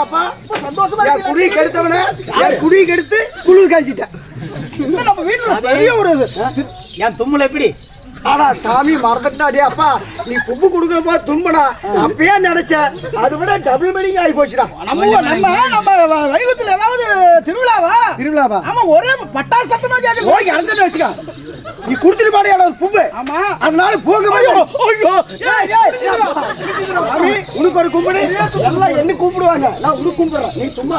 பாப்பா சந்தோஷமா குடி கெடுத்தவன குடி கெடுத்து குளிர் காய்ச்சிட்டேன். நம்ம வீட்டுல பெரிய ஒரு என் தும்முல எப்படி ஆனா சாமி மறந்துட்டாடி அப்பா நீ கும்பு குடுக்கலப்பா தும்பனா அப்பயே நினைச்ச அதை விட டபுள் மீனிங் ஆகி போச்சுடா. நம்ம வைகுத்துல ஏதாவது திருவிழாவா ஆமா ஒரே பட்டாசு சத்தமா கேட்க போய் அடைஞ்சிட்டு வச்சுக்க நீ குடுத்துட்டு பாடியாட பூவு ஆமா அதனால போக உனக்கு ஒரு கும்பிடு எல்லாம் என்ன கூப்பிடுவாங்க நான் உனக்கு கும்பிடுறேன் நீ சும்மா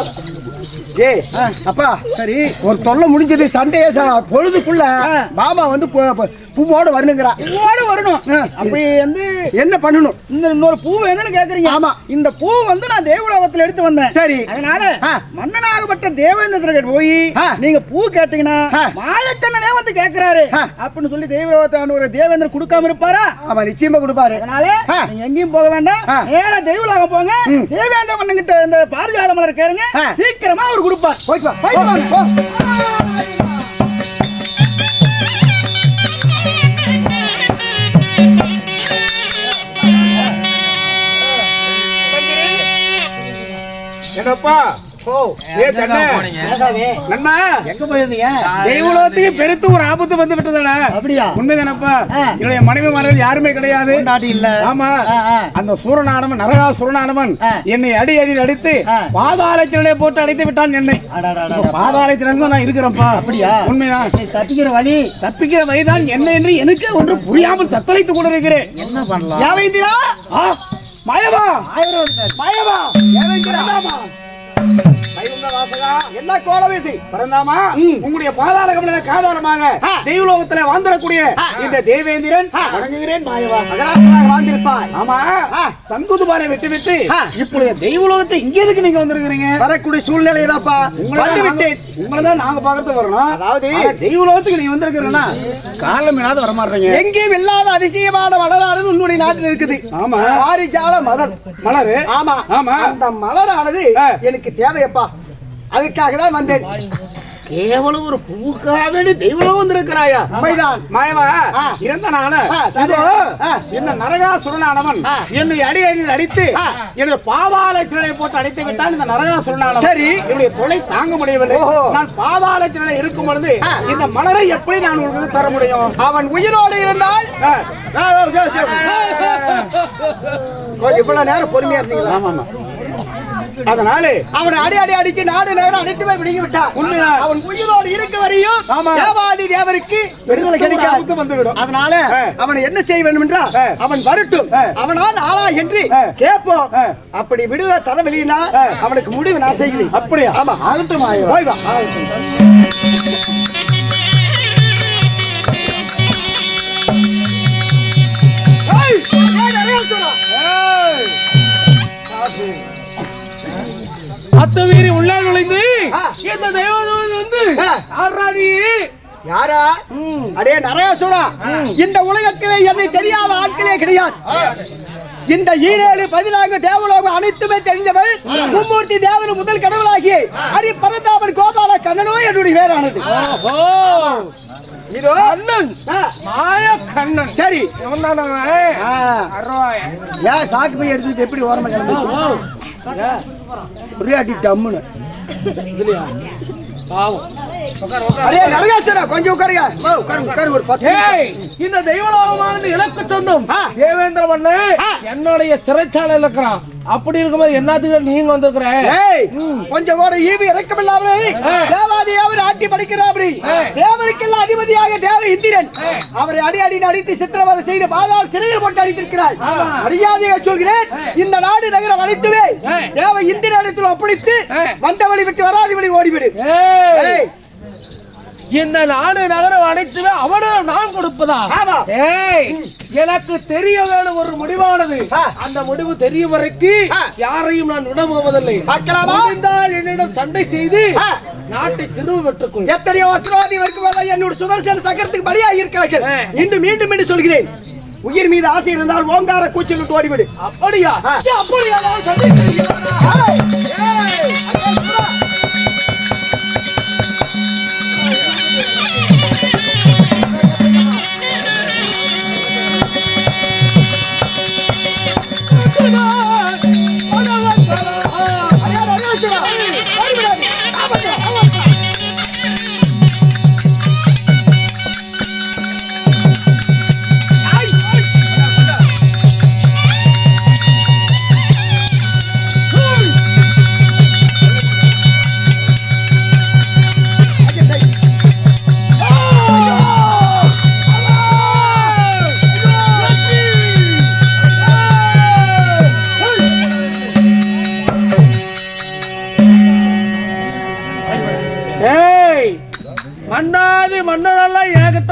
ஏய் அப்பா சரி ஒரு தொல்லை முடிஞ்சது சண்டையே பொழுதுக்குள்ள மாமா வந்து பூவோட வரணுங்கிறா பூவோட வரணும் அப்படி வந்து என்ன பண்ணணும் இந்த இன்னொரு பூ வேணும்னு கேக்குறீங்க ஆமா இந்த பூ வந்து நான் தேவலோகத்துல எடுத்து வந்தேன் சரி அதனால மன்னனாகப்பட்ட தேவேந்திரன் போய் நீங்க பூ கேட்டீங்கன்னா மாயக்கண்ணனே வந்து கேக்குறாரு அப்படின்னு சொல்லி தேவலோகத்தான தேவேந்திரன் கொடுக்காம இருப்பாரா ஆமா நிச்சயமா கொடுப்பாரு அதனால நீங்க எங்கேயும் போக வேண்டாம் நேரா தேவலோகம் போங்க தேவேந்திர மன்னன் கிட்ட இந்த பாரிஜாத மலர் கேளுங்க சீக்கிரமா அவர் கொடுப்பார் போய் வா என்னப்பா பெருத்து ஒரு ஆபத்து வந்து விட்டதானே அப்படியா உண்மைதானப்பா என்னுடைய மனைவி மகள் யாருமே கிடையாது ஆமா அந்த சூரனானவன் நரகா சூரனானவன் என்னை அடி அடி அடித்து பாதாளத்திலே போட்டு அடைத்து விட்டான் என்னை பாதாளத்திலிருந்து நான் இருக்கிறேன்ப்பா அப்படியா உண்மைதான் தப்பிக்கிற வழிதான் என்ன என்று எனக்கு ஒன்று புரியாமல் தத்தளித்துக் கொண்டிருக்கிறேன் என்ன பண்ணலாம் மாயவா மாயவா என்ன கோலவேதி பரந்தாமா உங்களுடைய பாதாள கமல காதாரமாக தெய்வலோகத்துல வாழ்ந்தக்கூடிய இந்த தேவேந்திரன் வணங்குகிறேன் மாயவா மகராசனாக வாழ்ந்திருப்பாய் ஆமா சங்குதுபாரை விட்டு இப்பொழுது தெய்வலோகத்தை இங்க எதுக்கு நீங்க வந்திருக்கீங்க வரக்கூடிய சூழ்நிலையிலப்பா வந்து விட்டேன் உங்களை தான் நாங்க பார்த்து வரணும் அதாவது தெய்வலோகத்துக்கு நீங்க வந்திருக்கிறீங்கன்னா காரணம் இல்லாத வர மாட்டீங்க எங்கேயும் இல்லாத அதிசயமான மலரானது உன்னுடைய நாட்டில் இருக்குது ஆமா பாரிஜால மலர் ஆமா ஆமா அந்த மலரானது எனக்கு தேவையப்பா அதுக்காக தான் வந்தேன் கேவலம் ஒரு பூக்காக தெய்வம் வந்திருக்கிறாயா மாயவா இறந்த நாள இந்த நரகாசுரனானவன் என்னை அடி அடி அடித்து என்னுடைய பாதாள சிறையை போட்டு அடைத்து விட்டான் இந்த நரகாசுரனானவன் சரி என்னுடைய தொலை தாங்க முடியவில்லை நான் பாதாள சிறையில் இருக்கும் பொழுது இந்த மலரை எப்படி நான் உங்களுக்கு தர முடியும் அவன் உயிரோடு இருந்தால் இவ்வளவு நேரம் பொறுமையா இருந்தீங்களா ஆமா அதனால அவனை அடி அடி அடிச்சு நாடு நேரம் அனைத்து போய் விடுங்கி விட்டான் அவன் உயிரோடு இருக்க வரையும் தேவாதி தேவருக்கு விடுதலை கிடைக்காது வந்துவிடும் அதனால அவனை என்ன செய்ய வேண்டும் என்றால் அவன் வரட்டும் அவனால் ஆளா என்று கேட்போம் அப்படி விடுதலை தர வெளியினா அவனுக்கு முடிவு நான் செய்கிறேன் அப்படியா ஆமா ஆகட்டும் போய் வா அத்தவீரி உள்ளே நுழைந்து இந்த தெய்வம் வந்து யாரா அடே நரகாசுரா இந்த உலகத்திலே என்னை தெரியாத ஆட்களே கிடையாது இந்த 7 தேவலோகம் அனைத்துமே தெரிந்தவள் மும்மூர்த்தி தேவன் முதல் கடவுளாகிய ஹரி பரந்தாமன் கோபால கண்ணனோ என்னுடைய பேரானது இதோ அண்ணன் மாய கண்ணன் சரி ஏன் சாக்கு போய் எடுத்துட்டு எப்படி ஓரமா கிளம்பி டம்முன்னு கொஞ்சம் இந்த தெய்வலோகமானது எனக்கு சொந்தம் தேவேந்திர மன்னன் என்னுடைய சிறைச்சாலையில் இருக்கிறான் அப்படி இருக்கும்போது என்னத்துக்கு நீங்க வந்திருக்கிற கொஞ்சம் கூட ஈவி இறக்கமில்லாமல் தேவாதியாவர் ஆட்சி படிக்கிறார் தேவருக்கெல்லாம் அதிபதியாக தேவ இந்திரன் அவரை அடி அடி அடித்து சித்திரவதை செய்து பாதாள சிறையில் போட்டு அடித்திருக்கிறார் மரியாதையாக சொல்கிறேன் இந்த நாடு நகரம் அனைத்துமே தேவ இந்திரத்தில் ஒப்படைத்து வந்த வழி விட்டு வராதி வழி ஓடிவிடு இந்த நாடு நகரம் அனைத்துமே அவனிடம் நான் கொடுப்பதா எனக்கு தெரிய வேணும் ஒரு முடிவானது அந்த முடிவு தெரியும் வரைக்கும் யாரையும் நான் விடமுவதில்லை என்னிடம் சண்டை செய்து நாட்டை திரும்ப பெற்றுக்கொள் எத்தனையோ அசுரவாதி வரைக்கும் என்னோட சுதர்சன சக்கரத்துக்கு பலியாக இருக்கிறார்கள் மீண்டும் மீண்டும் என்று சொல்கிறேன் உயிர் மீது ஆசை இருந்தால் ஓங்கார கூச்சல் ஓடிவிடு அப்படியா அப்படியா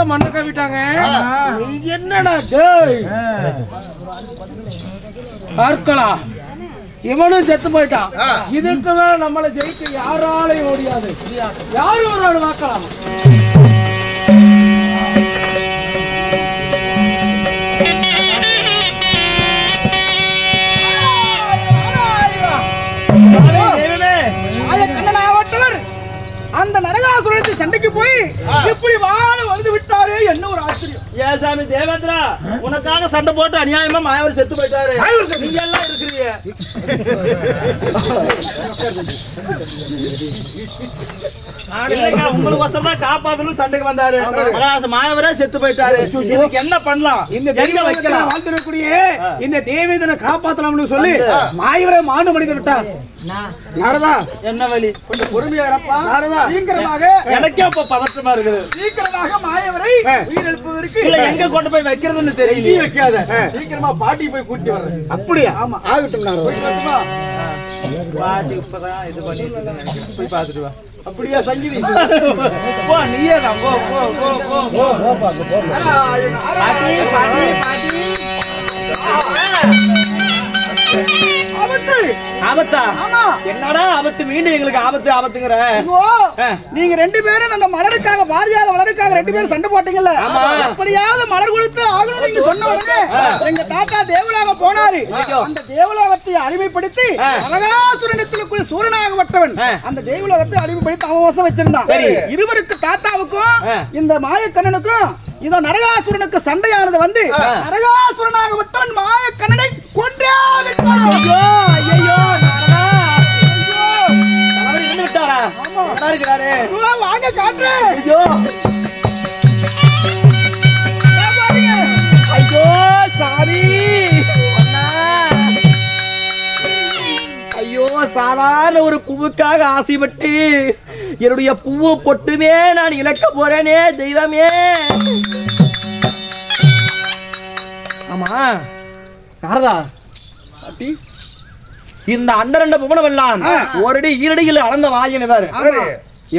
மொத்தம் மண்ணை கவிட்டாங்க. நீ என்னடா டேய் பார்க்கலாம், இவனும் செத்து போயிட்டான். இதுக்கு மேல நம்மளை ஜெயிக்க யாராலையும் முடியாது. யாரும் ஒரு ஆள் பார்க்கலாம். அந்த நரகாசுரத்தை சண்டைக்கு போய் இப்படி வாழ வந்து விட்டாரு. என்ன ஒரு ஆச்சரியம். ஏன் சாமி தேவேந்திரா, உனக்காக சண்டை போட்டு அநியாயமா மாயவர் செத்து போயிட்டாரு. நீங்க எல்லாம் இருக்கிறீங்க. உங்களுக்கு வசம் தான் காப்பாத்தணும் சண்டைக்கு வந்தாரு. மாயவரே செத்து போயிட்டாரு. இதுக்கு என்ன பண்ணலாம்? இந்த எங்க வைக்கலாம்? வாழ்ந்திருக்கக்கூடிய இந்த தேவேந்திரனை காப்பாத்தலாம்னு சொல்லி மாயவரை மாண்டு மனித விட்டார். நாரதா, என்ன வழி? கொஞ்சம் பொறுமையா இருப்பா. நாரதா, சீக்கிரமாக. எனக்கே இப்ப பதற்றமா இருக்குது. சீக்கிரமாக மாயவரை உயிரிழப்பதற்கு இல்ல எங்க கொண்டு போய் வைக்கிறதுன்னு தெரியல. வைக்காத, சீக்கிரமா பாட்டி போய் கூட்டி வர்றேன். அப்படியா? ஆமா, ஆகட்டும். நாரதா, பாட்டி இப்பதான் இது பண்ணி போய் பாத்துட்டு வா. அப்படியா சங்கீதி? போ, நீயே தான் போ போ போ போ போ. பாட்டி பாட்டி பாட்டி. ஆபத்தா? என்னடா ஆபத்து? மீண்டும் எங்களுக்கு ஆபத்து ஆபத்துங்கிற. நீங்க ரெண்டு பேரும் அந்த மலருக்காக, பாரியாத மலருக்காக ரெண்டு பேரும் சண்டை போட்டீங்கல்ல, அப்படியாவது மலர் கொடுத்து ஆகணும் நீங்க சொன்ன உடனே எங்க தாத்தா தேவலோகம் போனாரு. அந்த தேவலோகத்தை அடிமைப்படுத்தி நரகாசுரனிடத்தில் சூரனாகப்பட்டவன் அந்த தேவலோகத்தை அடிமைப்படுத்தி அவன் வசம் வச்சிருந்தான். இருவருக்கு தாத்தாவுக்கும் இந்த மாயக்கண்ணனுக்கும் இதோ நரகாசுரனுக்கு சண்டையானது வந்து நரகாசுரனாகப்பட்டவன் மாயக்கண்ணனை கொன்றே விட்டான். ஐயோ இருந்து விட்டாரா? இருக்கிறாரு. வாங்க காட்டுறேன். ஐயோ சாரி. ஐயோ, சாதாரண ஒரு பூவுக்காக ஆசைப்பட்டு என்னுடைய பூவு பொட்டுமே நான் இழக்க போறேனே தெய்வமே. ஆமா நாரதா, இந்த அண்டரண்ட புவனம் எல்லாம் ஒரு ஈரடியில் அளந்த வாயினவர்.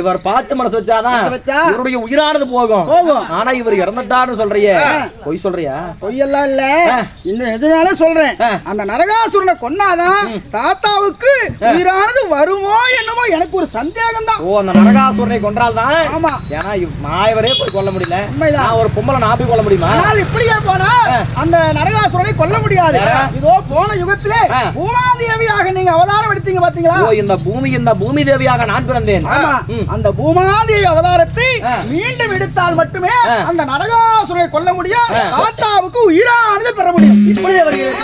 இவர் பார்த்து மனசு வச்சாதான் இவருடைய உயிரானது போகும். ஆனா இவர் இறந்துட்டாருன்னு சொல்றியே, பொய் சொல்றியா? பொய்யெல்லாம் இல்ல, இன்னும் எதுனாலும் சொல்றேன். அந்த நரகாசுரனை கொன்னாதான் தாத்தாவுக்கு உயிரானது வருமோ என்னமோ எனக்கு ஒரு சந்தேகம் தான். ஓ, அந்த நரகாசுரனை கொன்றால்தான்? ஆமா. ஏன்னா மாயவரே போய் கொல்ல முடியல. உண்மைதான். ஒரு பொம்பளை நான் போய் கொல்ல முடியுமா? இப்படியே போனா அந்த நரகாசுரனை கொல்ல முடியாது. இதோ போன யுகத்திலே பூமாதேவியாக நீங்க அவதாரம் எடுத்தீங்க பாத்தீங்களா? ஓ, இந்த பூமி தேவியாக நான் பிறந்தேன். அந்த பூமாதேவி அவதாரத்தை மீண்டும் எடுத்தால் மட்டுமே அந்த நரகாசுரனை கொல்ல முடியும், தாத்தாவுக்கு உயிரானது பெற முடியும். இப்படியே வருகிறது.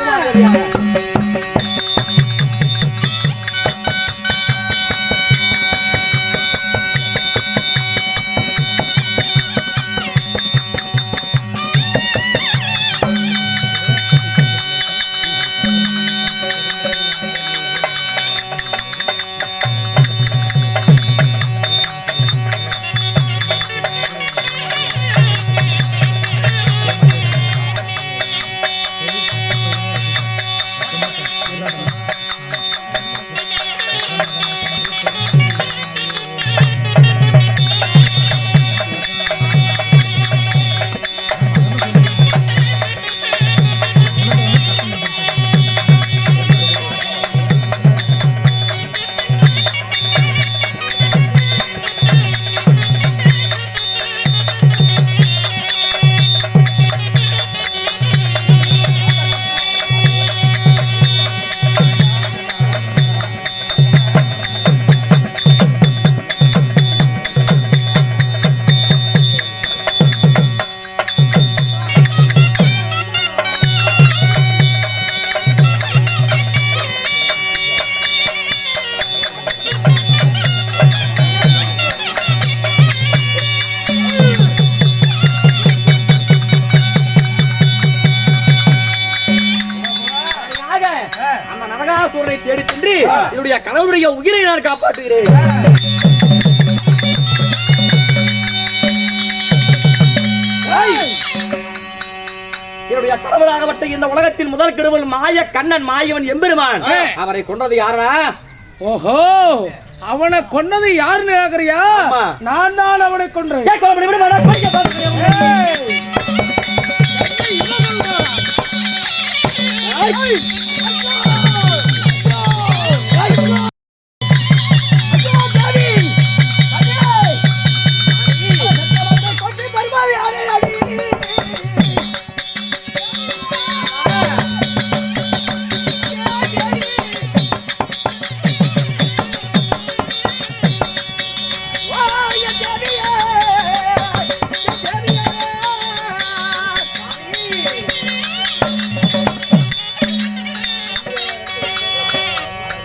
தேடி சென்று என்னுடைய கணவனுடைய உயிரை நான் காப்பாற்றுகிறேன். என்னுடைய கணவராகப்பட்ட இந்த உலகத்தில் முதல் கடவுள் மாய கண்ணன் மாயவன் எம்பெருமான். அவரை கொன்றது யாரா? ஓஹோ, அவனை கொன்னது யாருன்னு கேக்குறியா? ஆமா. நான் தான் அவனை கொன்றேன்.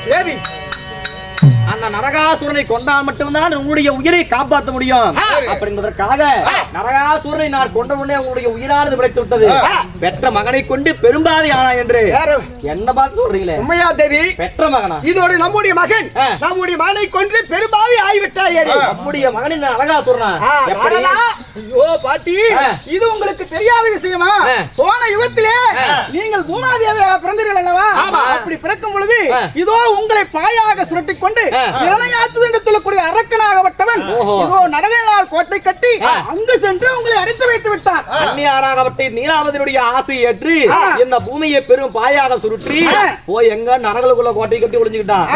தேவி, அந்த நரகாசுரனை கொண்டால் மட்டும்தான் உங்களுடைய உயிரை காப்பாற்ற முடியும். அப்படி என்பதற்காக நரகாசுரனை நான் கொண்ட உடனே உங்களுடைய உயிரானது விளைத்து விட்டது. பெற்ற மகனை கொண்டு பெரும்பாதி ஆனா என்று என்ன பார்த்து சொல்றீங்களே? உண்மையா தேவி? பெற்ற மகனா? இதோடு நம்முடைய மகன் நம்முடைய மகனை கொண்டு பெரும்பாவி ஆகிவிட்டாய். நம்முடைய மகனின் நரகாசுரனா? எப்படி? ஐயோ பாட்டி, இது உங்களுக்கு தெரியாத விஷயமா? போன யுகத்திலே நீங்கள் பூமாதேவியாக பிறந்தீர்கள் அல்லவா? அப்படி பிறக்கும் பொழுது இதோ உங்களை பாயாக சுரட்டி கொண்டு இரணையாத்து என்று சொல்லக்கூடிய அரக்கனாகப்பட்டவன் இதோ நரகனால் கோட்டை கட்டி அங்கு சென்று உங்களை அடைத்து வைத்து விட்டார். அந்நியாராகப்பட்ட நீலாவதியுடைய ஆசை ஏற்று இந்த பூமியை பெரும் பாயாக சுருட்டி போய் எங்க நரகளுக்குள்ள கோட்டை கட்டி ஒளிஞ்சுக்கிட்டான்.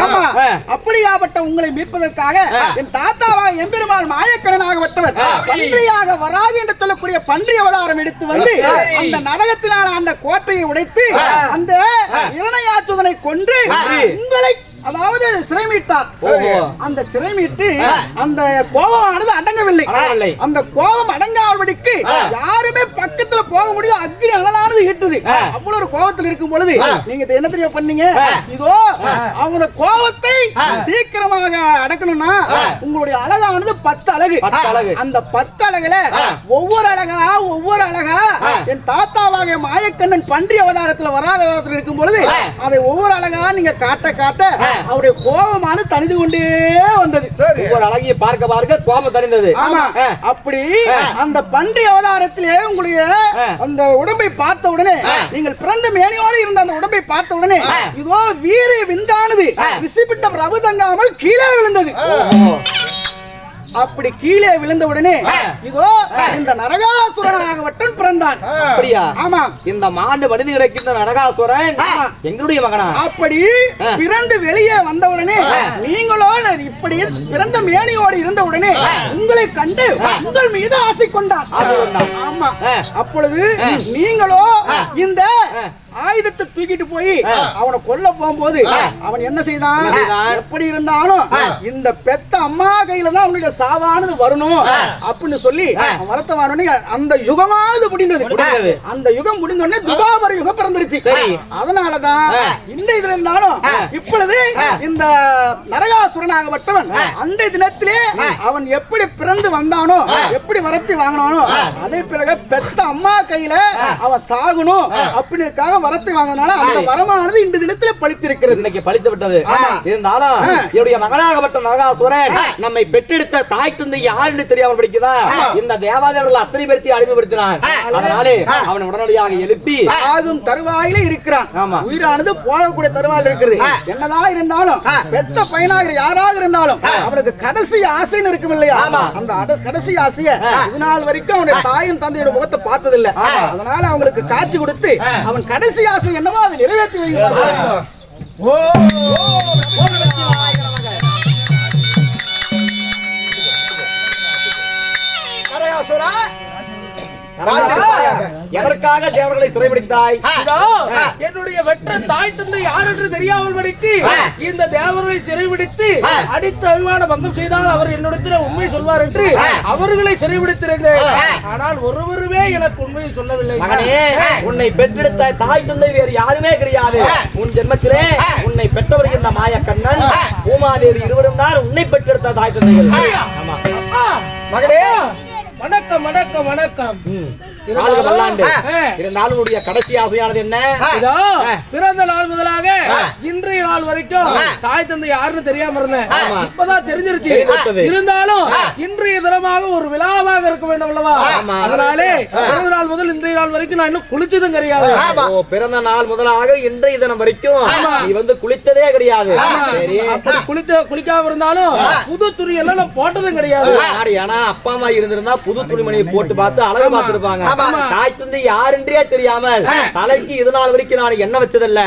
அப்படியாப்பட்ட உங்களை மீட்பதற்காக என் தாத்தாவாக எம்பெருமாள் மாயக்கணனாகப்பட்டவர் பன்றியாக வராது என்று சொல்லக்கூடிய பன்றி அவதாரம் எடுத்து வந்து அந்த நரகத்தினால் அந்த கோட்டையை உடைத்து அந்த இரணையாற்றுதனை கொன்று உங்களை அதாவது சிறை மீட்டார். அந்த சிறை மீட்டு அந்த கோபமானது அடங்கவில்லை. அந்த கோபம் அடங்காதபடிக்கு யாருமே பக்கத்துல போக முடியும். அக்னி அனலானது ஈட்டுது. அவ்வளவு ஒரு கோபத்தில் இருக்கும் பொழுது நீங்க என்ன தெரிய பண்ணீங்க? இதோ அவங்க கோபத்தை சீக்கிரமாக அடக்கணும்னா உங்களுடைய அழகானது 10 அழகு. அந்த 10 அழகுல ஒவ்வொரு அழகா என் தாத்தாவாக மாயக்கண்ணன் பன்றி அவதாரத்துல வராத இருக்கும் பொழுது அதை ஒவ்வொரு அழகா நீங்க காட்ட காட்ட அவருடைய கோபமானது தணிந்து கொண்டே வந்தது. ஒவ்வொரு அழகிய பார்க்க கோபம் தணிந்தது. ஆமா. அப்படி அந்த பன்றி அவதாரத்திலே உங்களுடைய அந்த உடம்பை பார்த்த உடனே நீங்கள் பிறந்த மேனியோடு இருந்த அந்த உடம்பை பார்த்த உடனே இதோ வீர விந்தானது விசிபிட்டம் ரவு தங்காமல் கீழே விழுந்தது. அப்படி கீழே விழுந்த உடனே இதோ இந்த நரகாசுரனாகவட்டன் பிறந்தான். அப்படியா? ஆமா. இந்த மாண்டு வடிந்து கிடக்கின்ற நரகாசுரன் எங்களுடைய மகனா? அப்படி பிறந்து வெளியே வந்த உடனே நீங்களோ இப்படி பிறந்த மேனியோடு இருந்த உடனே உங்களை கண்டு உங்கள் மீது ஆசை கொண்டான். ஆமா. அப்பொழுது நீங்களோ இந்த ஆயுதத்தை தூக்கிட்டு போய் அவனை கொல்ல போகும்போது அவன் என்ன செய்தான்? எப்படி இருந்தாலும் இந்த பெத்த அம்மா கையில தான் அவனுடைய சாவானது வரணும் அப்படின்னு சொல்லி வரத்த வரணும். அந்த யுகமானது முடிந்தது. அந்த யுகம் முடிந்த உடனே துபாபர யுகம் பிறந்துருச்சு. அதனாலதான் இந்த இதுல இருந்தாலும் இப்பொழுது இந்த நரகாசுரனாகப்பட்டவன் அந்த தினத்திலே அவன் எப்படி பிறந்து வந்தானோ எப்படி வரத்தி வாங்கினானோ அதே பிறகு பெத்த அம்மா கையில அவன் சாகணும் அப்படின்னு வரத்தை வாங்கினால அந்த வரமானது இந்த தினத்திலே பழித்திருக்கிறது. இன்னைக்கு பழித்து விட்டது. இருந்தாலும் என்னுடைய மகனாகப்பட்ட நரகாசுரன் நம்மை பெற்றெடுத்த தாய் தந்தை யாருன்னு தெரியாமல் படிக்குதா? இந்த தேவாதேவர்கள் அத்தனை பேர்த்தையும் அடிமைப்படுத்தினான். அதனாலே அவன் உடனடியாக எழுப்பி ஆகும் தருவாயில இருக்கிறான். உயிரானது போகக்கூடிய தருவாயில் இருக்கிறது. என்னதான் இருந்தாலும் பெத்த பையனாக யாராக இருந்தாலும் அவனுக்கு கடைசி ஆசைன்னு இருக்கும் இல்லையா? அந்த கடைசி ஆசைய இதனால் வரைக்கும் அவனுடைய தாயும் தந்தையோட முகத்தை பார்த்ததில்லை. அதனால அவங்களுக்கு காட்சி கொடுத்து அவன் கடைசி ஆசை என்னவோ அதை நிறைவேற்றி வைக்கிறான். எதற்காக தேவர்களை சிறைபிடித்தாய்? என்னுடைய வெற்ற தாய் தந்தை யார் என்று தெரியாமல் படிக்கு இந்த தேவர்களை சிறைபிடித்து அடித்த அபிமான பங்கம் செய்தால் அவர் என்னிடத்தில் உண்மை சொல்வார் என்று அவர்களை சிறைபிடித்திருந்தேன். ஆனால் ஒருவருமே எனக்கு உண்மையை சொல்லவில்லை. மகனே, உன்னை பெற்றெடுத்த தாய் தந்தை வேறு யாருமே கிடையாது. உன் ஜென்மத்திலே உன்னை பெற்றவர் இந்த மாயக்கண்ணன் பூமாதேவி இருவரும் தான் உன்னை பெற்றெடுத்த தாய் தந்தைகள். மகனே, வணக்கம் வணக்கம் வணக்கம். வாழ்க பல்லாண்டு. இருந்தாலும் உடைய கடைசி ஆசையானது என்ன? இதோ பிறந்த நாள் முதலாக இன்றைய நாள் வரைக்கும் தாய் தந்தை யாருன்னு தெரியாம இருந்தேன். இப்பதான் தெரிஞ்சிருச்சு. இருந்தாலும் இன்றைய தினமாக ஒரு விழாவாக இருக்க வேண்டும் அல்லவா? அதனாலே பிறந்த நாள் முதல் இன்றைய நாள் வரைக்கும் நான் இன்னும் குளிச்சதும் கிடையாது. பிறந்த நாள் முதலாக இன்றைய தினம் வரைக்கும் நீ வந்து குளித்ததே கிடையாது. சரி, குளிக்காம இருந்தாலும் புது துணி எல்லாம் நான் போட்டதும் கிடையாது. ஏன்னா அப்பா அம்மா இருந்திருந்தா புது துணிமணியை போட்டு பார்த்து அழகு பார்த்திருப்பாங்க. தாய் தந்தை யாருன்றே தெரியாமல் தலைக்கு இது நாள் வரைக்கும் நான் எண்ணெய் வச்சதில்ல,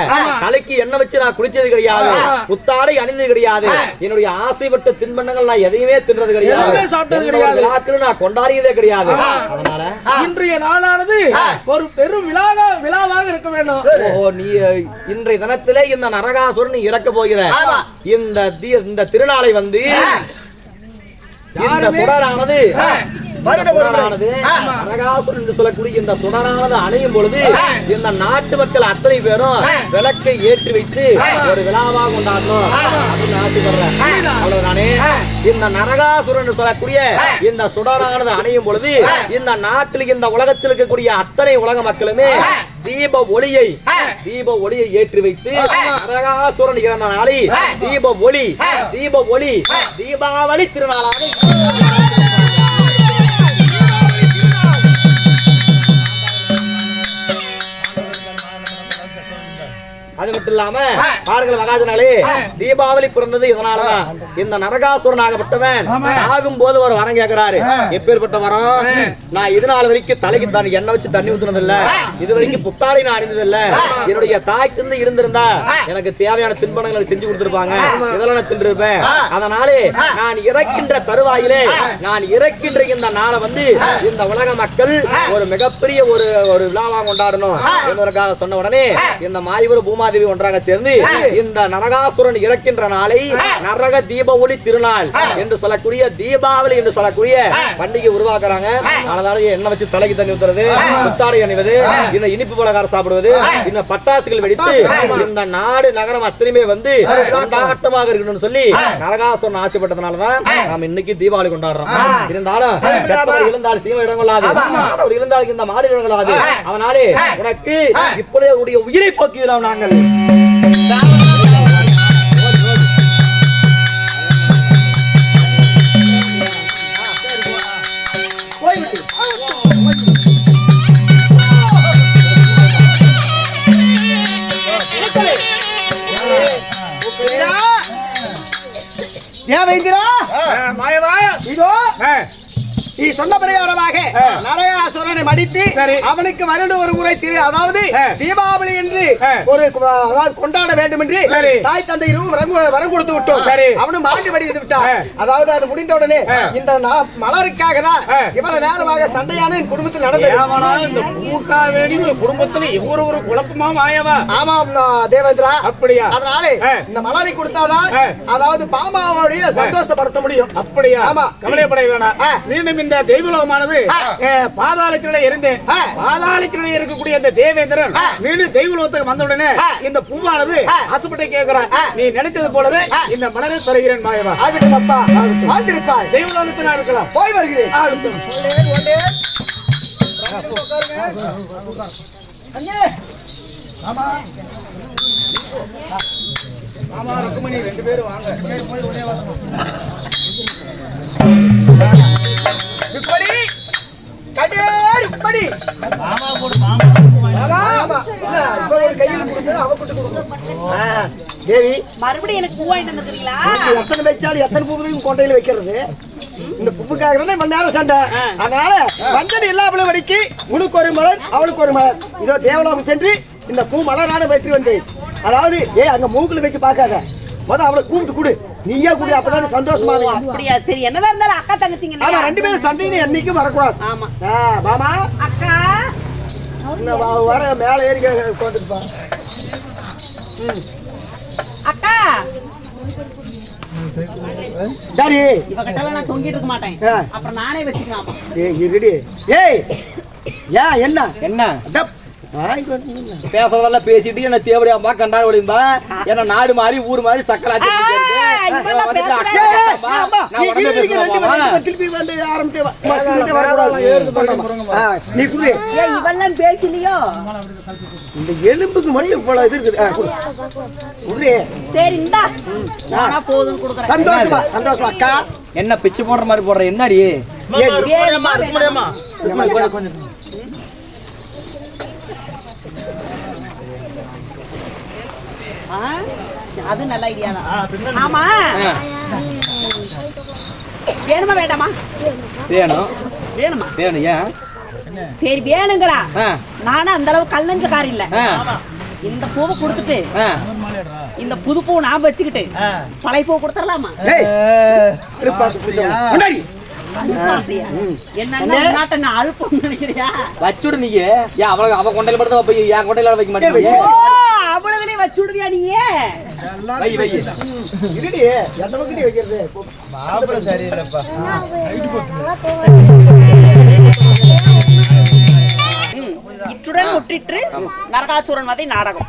தலைக்கு எண்ணெய் வச்சு நான் குளிச்சது கிடையாது, புத்தாடை அணிந்தது கிடையாது, என்னுடைய ஆசைப்பட்ட தின்பண்டங்கள் நான் எதையுமே தின்றது கிடையாது, சாப்பிட்டது கிடையாது, நான் கொண்டாடியதே கிடையாது. அதனால இன்றைய நாளானது ஒரு பெரும் விழாவாக இருக்க வேண்டும். ஓ, நீ இன்றைய தினத்திலே இந்த நரகாசுரன் இறக்க போகிற இந்த திருநாளை வந்து இந்த சுடரானது நரகாசுரன் என்று சொல்லக்கூடிய இந்த சுடரானது அணையும் பொழுது இந்த நாட்டு மக்கள் அத்தனை பேரும் விளக்கை ஏற்றி வைத்து ஒரு விழாவாக கொண்டாடணும் அப்படின்னு ஆசைப்படுறேன். அவ்வளவுதானே? இந்த நரகாசுரன் என்று சொல்லக்கூடிய இந்த சுடரானது அணையும் பொழுது இந்த நாட்டில் இந்த உலகத்தில் இருக்கக்கூடிய அத்தனை உலக மக்களுமே தீப ஒளியை ஏற்றி வைத்து நரகாசுரன் இறந்த நாளை தீப ஒளி தீபாவளி திருநாளாக அது மட்டும் இல்லாம பாருங்கள் மகாஜனாலே, தீபாவளி பிறந்தது இதனாலதான். இந்த நரகாசுரனாகப்பட்டவன் ஆகும் போது ஒரு வரம் கேட்கிறாரு. எப்பேற்பட்ட வரம்? நான் இது நாள் வரைக்கும் தலைக்கு தான் எண்ணெய் வச்சு தண்ணி ஊத்துனது இல்ல, இது வரைக்கும் புத்தாடை நான் அணிந்தது இல்ல, என்னுடைய தாய் தின்னு இருந்திருந்தா எனக்கு தேவையான தின்பண்டங்களை செஞ்சு கொடுத்திருப்பாங்க, இதெல்லாம் நான் தின்றிருப்பேன். அதனாலே நான் இறக்கின்ற தருவாயிலே நான் இறக்கின்ற இந்த நாளை வந்து இந்த உலக மக்கள் ஒரு மிகப்பெரிய ஒரு விழாவாக கொண்டாடணும் என்பதற்காக சொன்ன உடனே இந்த மாயவர பூமா ஒன்றாக சேர்ந்து இந்த நரகாசுரன் இறக்கின்ற நாளை நரக தீப ஒளி திருநாள் என்று சொல்லக்கூடிய தீபாவளி என்று சொல்லக்கூடிய பண்டிகை உருவாக்குறாங்க. அதனால எண்ணெய் வச்சு தலைக்கு தண்ணி ஊத்துறது, புத்தாடை அணிவது, இன்னும் இனிப்பு பலகாரம் சாப்பிடுவது, இன்னும் பட்டாசுகள் வெடித்து இந்த நாடு நகரம் அத்தனையுமே வந்து கொண்டாட்டமாக இருக்கணும்னு சொல்லி நரகாசுரன் ஆசைப்பட்டதுனாலதான் நாம் இன்னைக்கு தீபாவளி கொண்டாடுறோம். இருந்தாலும் இருந்தால் சீமை இடங்கொள்ளாது, இருந்தால் இந்த மாடு இடங்கொள்ளாது. அதனாலே உனக்கு இப்பொழுது உடைய உயிரை போக்குகிறோம் நாங்கள். இதோ நீ சொன்ன பிரகாரமாக நரகாசுரனை மடித்து அவனுக்கு வருட ஒரு முறை அதாவது தீபாவளி என்று ஒரு கொண்டாட வேண்டும் என்று தாய் தந்தையிலும் வரம் கொடுத்து விட்டோம். அவனும் மாட்டு வடி விட்டான். அதாவது அது முடிந்த உடனே இந்த மலருக்காக தான் இவ்வளவு நேரமாக சண்டையான என் குடும்பத்தில் நடந்தது. இந்த குடும்பத்தில் இவ்வொரு ஒரு குழப்பமா மாயவா? ஆமாம் தேவேந்திரா, அப்படியா? அதனால இந்த மலரை கொடுத்தாதான் அதாவது பாமாவுடைய சந்தோஷப்படுத்த முடியும். அப்படியா? ஆமா, கவலைப்பட வேணாம். மீண்டும் இந்த தெய்வலோகமானது பாதாளத்திலே இருந்து பாதாளத்திலே இருக்கக்கூடிய இந்த தேவேந்திரன் மீண்டும் தெய்வலோகத்துக்கு வந்தவுடனே இந்த பூவானது ஆசைப்பட்டு கேட்கிறான். நீ நினைத்தது போலவே இந்த மலரை தருகிறேன் மாயவா. ஆகட்டும் அப்பா, வாழ்ந்திருப்பாய். தெய்வலோகத்தில் இருக்கலாம். போய் வருகிறேன். ஆமா ஆமா, ருக்குமணி ரெண்டு பேரும் வாங்க. மறுபடியும் எனக்கு பூ வாங்கிட்டு வந்துருக்கீங்களா? எத்தனை வச்சாலும் எத்தனை பூக்களையும் கொண்டையில வைக்கிறது இந்த பூவுக்காக மணி நேரம் சண்டை. அதனால வஞ்சனை இல்லாமல் வரைக்கு உனக்கு ஒரு மலர் அவளுக்கு ஒரு மலர். இதோ தேவலோகம் சென்று இந்த பூ மலரான வெற்றி வந்தேன். அதாவது அங்க மூக்குல வச்சு பார்க்காத, முதல்ல அவளை கூப்பிட்டு கொடு, நீயே கூடி, அப்பதான் சந்தோஷமா. அப்படியா? சரி, என்னதான் இருந்தாலும் அக்கா தங்கச்சிங்க. ஆமா, ரெண்டு பேரும் சண்டைன்னு என்னைக்கும் வரக்கூடாது. ஆமா மாமா அக்கா வர மேல ஏறி உட்காந்துருப்பா. அக்கா சரி, இவகிட்ட நான் தொங்கிட்டு இருக்க மாட்டேன், அப்புறம் நானே வச்சுக்கலாம். ஏய் என்ன என்ன பேசுறதெல்லாம் பேசிட்டு என்ன தேவடியாம்பா கண்டாட ஒளியும்பா என்ன நாடு மாறி ஊர் மாறி சக்கலாச்சி நீ குடு. ஏய், இவெல்லாம் பேசலையோ? இந்த எலும்புக்கு மட்டும் இவ்வளவு இது இருக்குது. குடு. சரி இந்தா நானா போதும் கொடுக்குறேன். சந்தோஷமா சந்தோஷமா அக்கா. என்ன பிச்சு போடுற மாதிரி போடுற என்னடி வேணுமா, வேணாமா? ஆ, அது நல்ல ஐடியா தான். ஆமா, வேணுமா வேண்டாமா? வேணும் வேணுமா? வேணும் ஏன் சரி வேணுங்கிறா. ஆ, நானும் அந்த அளவு கல்லஞ்சக்காரி இல்ல. ஆ, இந்த பூவை கொடுத்துட்டு ஆ. இந்த புது பூ நான் வச்சுக்கிட்டு பழைய பூ கொடுத்துடலாமா? ஏய் திருப்பாசு பிடிச்சவங்க. முன்னாடி என்ன நாட்டை நான் அழுப்பம் நினைக்கிறியா? வச்சுடு நீங்க ஏன் அவ கொண்டையில மட்டும் போய் என் கொண்டையில வைக்க மாட்டேங்க ஓ, அவ்வளவுனே வச்சு விடுவியா நீ? வை வை இருடி எந்த பக்கத்தி வைக்கிறது? இத்துடன் முற்றிற்று நரகாசுரன் வதை நாடகம்.